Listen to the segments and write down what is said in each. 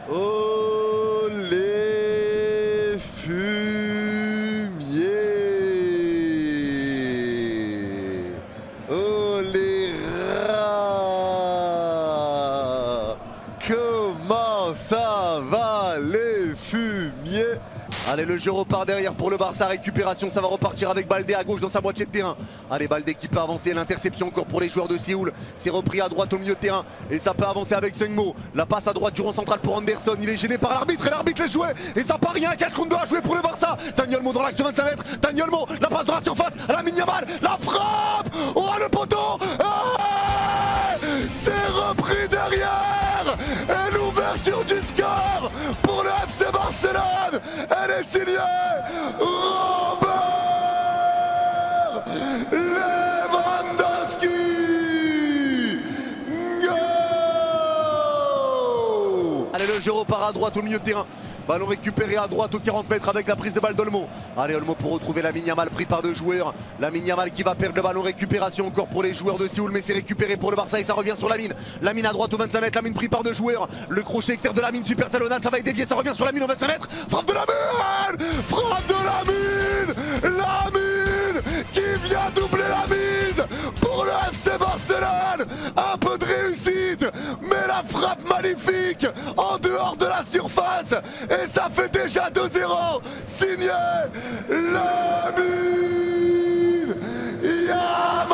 Oh les fumiers, oh les rats, comment ça va les fumiers? Allez, le jeu repart derrière pour le Barça, récupération, ça va repartir avec Baldé à gauche dans sa moitié de terrain. Allez, Baldé qui peut avancer, l'interception encore pour les joueurs de Séoul. C'est repris à droite au milieu de terrain et ça peut avancer avec Seungmo. La passe à droite du rond central pour Anderson, il est gêné par l'arbitre et l'arbitre laisse jouer. Et ça part rien, 4 contre 2 à jouer pour le Barça. Dani Olmo dans l'axe de 25 mètres, Dani Olmo, la passe dans la surface, à Lamine Yamal, la frappe. Oh le poteau, c'est repris derrière. Et l'ouverture du score pour le FC Barcelone, elle est signée Robert Lewandowski. Go! Allez, le jeu repart à droite au milieu de terrain. Ballon récupéré à droite aux 40 mètres avec la prise de balle d'Olmo. Allez, Olmo pour retrouver Lamine Yamal pris par 2 joueurs. Lamine Yamal qui va perdre le ballon, récupération encore pour les joueurs de Séoul, mais c'est récupéré pour le Barça et ça revient sur Lamine. Lamine à droite aux 25 mètres, Lamine pris par 2 joueurs. Le crochet externe de Lamine, super talonnade, ça va être dévié, ça revient sur Lamine aux 25 mètres. Frappe de Lamine! Frappe de Lamine! Lamine qui vient doubler la mise pour le FC Barcelone. Un peu de réussite, mais la frappe magnifique en dehors de la surface. Et ça fait déjà 2-0, signé Lamine Yamal.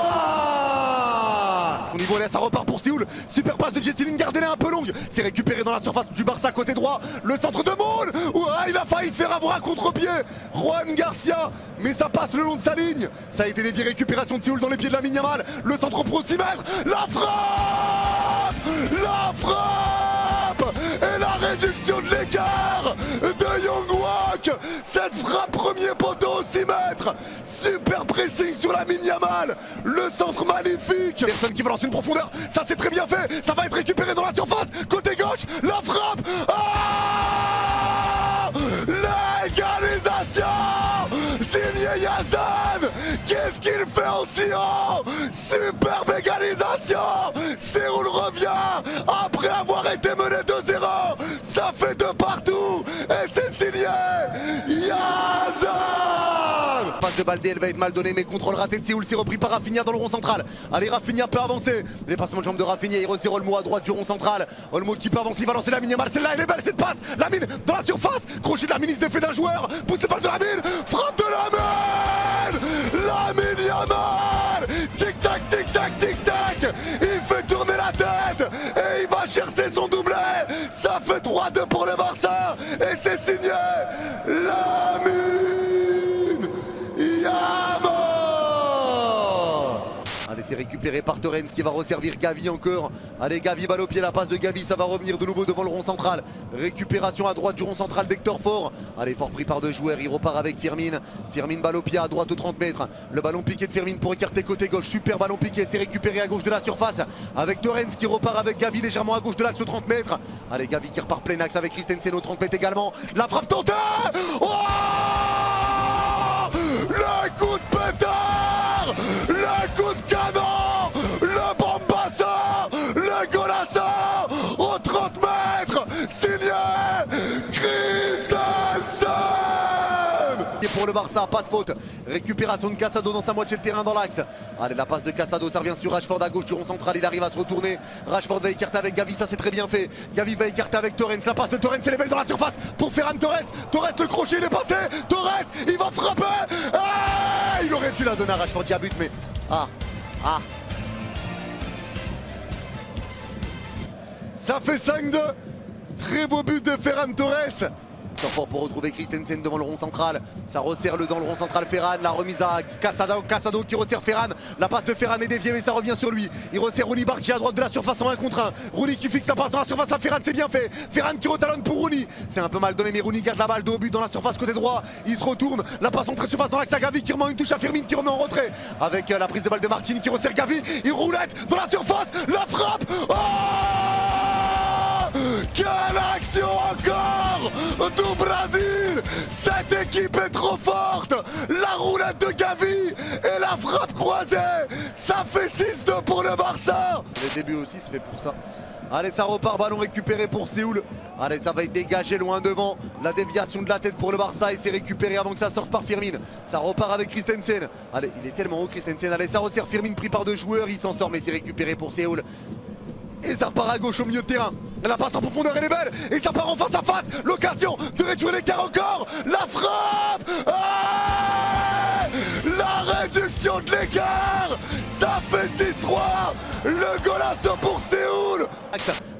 Au niveau là, ça repart pour Séoul. Super passe de Jesse Lingard, elle est un peu longue. C'est récupéré dans la surface du Barça côté droit. Le centre de Moul. Il a failli se faire avoir un contre-pied. Juan Garcia, mais ça passe le long de sa ligne. Ça a été dévié, récupération de Séoul dans les pieds de Lamine Yamal. Le centre pour 6 mètres. La frappe. La frappe. Et la réduction de l'écart de Young Wak. Cette frappe premier poteau 6 mètres. Super pressing sur Lamine Yamal. Le centre magnifique. Personne qui va lancer une profondeur. Ça c'est très bien fait. Ça va être récupéré dans la surface. Côté gauche. La frappe. L'égalisation. Signé Yazan. Qu'est-ce qu'il fait en si haut? Superbe égalisation. Séoul revient après avoir été mené 2-0. Ça fait 2 partout et c'est signé Yazan. Passe de Baldé, elle va être mal donnée, mais contrôle raté de Séoul, c'est repris par Rafinha dans le rond central. Allez, Rafinha peut avancer. Dépassement de jambe de Rafinha, il resserre Olmo à droite du rond central. Olmo qui peut avancer, il va lancer Lamine Yamal. Celle-là, elle est belle cette passe. Lamine dans la surface. Crochet de Lamine, il se défait d'un joueur. Pousse le balle de Lamine. Frappe de Lamine. Lamine Yamal. Tic-tac, tic-tac, tic-tac. Il fait tourner la tête et il va chercher son doublé. Ça fait 3-2 pour le Barça et c'est signé Lamine Yamal. Allez, c'est récupéré par Torrens qui va resservir Gavi encore. Allez, Gavi, balle au pied, la passe de Gavi, ça va revenir de nouveau devant le rond central. Récupération à droite du rond central d'Hector Fort. Allez, Fort pris par 2 joueurs, il repart avec Firmin. Firmin, balle au pied à droite aux 30 mètres. Le ballon piqué de Firmin pour écarter côté gauche. Super ballon piqué, c'est récupéré à gauche de la surface avec Torrens qui repart avec Gavi légèrement à gauche de l'axe aux 30 mètres. Allez, Gavi qui repart plein axe avec Christensen aux 30 mètres également. La frappe tentée. Oh, le coup de pétard, le coup de canon, le bombassa, le golassa aux 30 mètres, signé Christensen. Et pour le Barça, pas de faute. Récupération de Casado dans sa moitié de terrain dans l'axe. Allez, la passe de Casado, ça revient sur Rashford à gauche du rond central. Il arrive à se retourner. Rashford va écarter avec Gavi, ça c'est très bien fait. Gavi va écarter avec Torrens. La passe de Torrens, elle est belle dans la surface pour Ferran Torres. Torres, le crochet, il est passé. Torres, il va frapper. Il aurait dû la donner à Rashford, il y a but, mais. Ça fait 5-2. Très beau but de Ferran Torres. Fort pour retrouver Christensen devant le rond central. Ça resserre dans le rond central Ferran. La remise à Casado qui resserre Ferran. La passe de Ferran est déviée mais ça revient sur lui. Il resserre Rooney Barchi à droite de la surface en 1 contre 1. Rooney qui fixe la passe dans la surface à Ferran, c'est bien fait. Ferran qui retalonne pour Rooney. C'est un peu mal donné mais Rooney garde la balle de haut but dans la surface côté droit. Il se retourne. La passe entrée de surface dans l'axe à Gavi qui remet une touche à Firmin qui remet en retrait. Avec la prise de balle de Martin qui resserre Gavi. Il roulette dans la surface. La frappe. Quelle action encore du Brésil. Cette équipe est trop forte. La roulette de Gavi et la frappe croisée. Ça fait 6-2 pour le Barça. Le début aussi se fait pour ça. Allez, ça repart, ballon récupéré pour Séoul. Allez, ça va être dégagé loin devant. La déviation de la tête pour le Barça et c'est récupéré avant que ça sorte par Firmin. Ça repart avec Christensen. Allez, il est tellement haut Christensen. Allez, ça resserre Firmin pris par deux joueurs. Il s'en sort mais c'est récupéré pour Séoul. Et ça repart à gauche au milieu de terrain. La passe en profondeur, elle est belle. Et ça part en face à face. L'occasion de réduire l'écart encore. La frappe. La réduction de l'écart. Ça fait 6-3. Le golasso pour Séoul.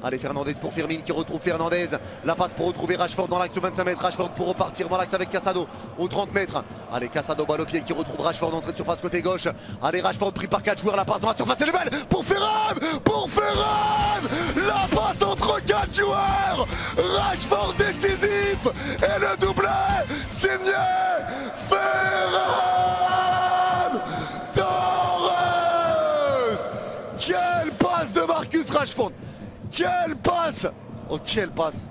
Allez, Fernandez pour Firmin qui retrouve Fernandez. La passe pour retrouver Rashford dans l'axe de 25 mètres. Rashford pour repartir dans l'axe avec Casado aux 30 mètres. Allez, Casado balle au pied qui retrouve Rashford, entrée de surface côté gauche. Allez, Rashford pris par 4 joueurs. La passe dans la surface, elle est belle pour Ferran. Pour Ferran. La passe entre 4 joueurs. Rashford décisif. Et le doublé signé Ferran Torres. Quelle passe de Marcus Rashford. Quelle passe! Oh, quelle passe!